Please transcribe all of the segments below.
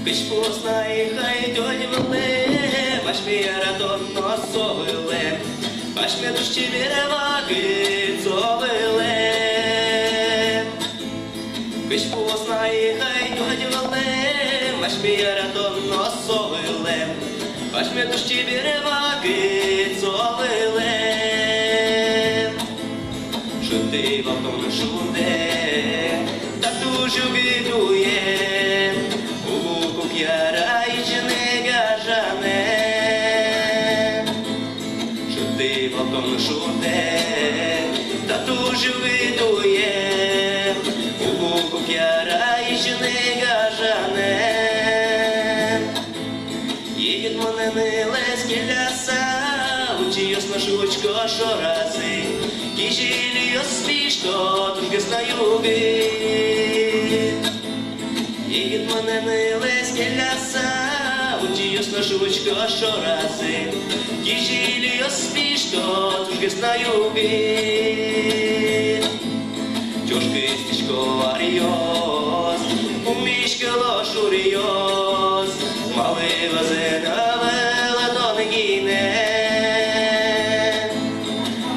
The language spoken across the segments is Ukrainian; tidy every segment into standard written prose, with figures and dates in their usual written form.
Піч посна і хай дьонь веле, бач мій радон носовиле, бач мій душі віреваки цовиле. Піч посна і хай дьонь веле, бач мій радон носовиле, бач мій душі віреваки цовиле. Шути вовком шуде, та дуже бідує, у вуку п'яра і жени гажане. Шути вовком шуде, та дуже бідує, у вуку п'яра і жени гажане. Їдь мене милеські ляса, учись на шучко шорази, кіжілі оспішто, тушки знаюги. Їдь мене милеські ляса, учись на шучко шорази, кіжілі оспішто, тушки знаюги. Тюшки стічко аріоз, умішки лошуріоз, малий вазина вела до негіне.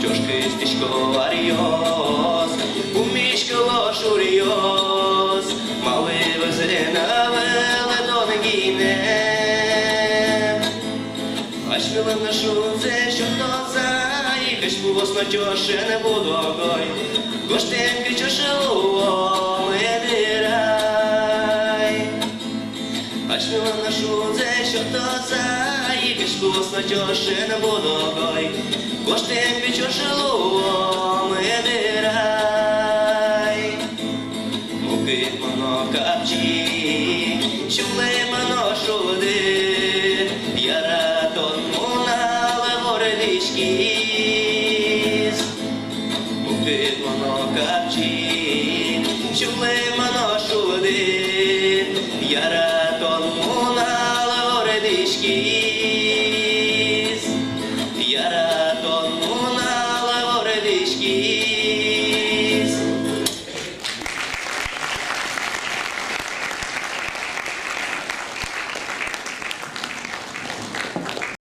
Тюшки стічко аріоз, умішки лошуріоз, малий вазина вела до негіне. Аж мила на шуце, що то заїхаш, повосно тьоше не буду огой, гоштенки чошело медирай. Аж мила на шуце, що то заїхаш, повосно тьоше не буду огой, гоштенки чошело медирай. Муки мано капчі, чули мано шуди, яра тонну нале ворелічкіз. Муки мано капчі, чули мано шуди, яра тонну нале ворелічкіз. Яра тонну нале ворелічкіз.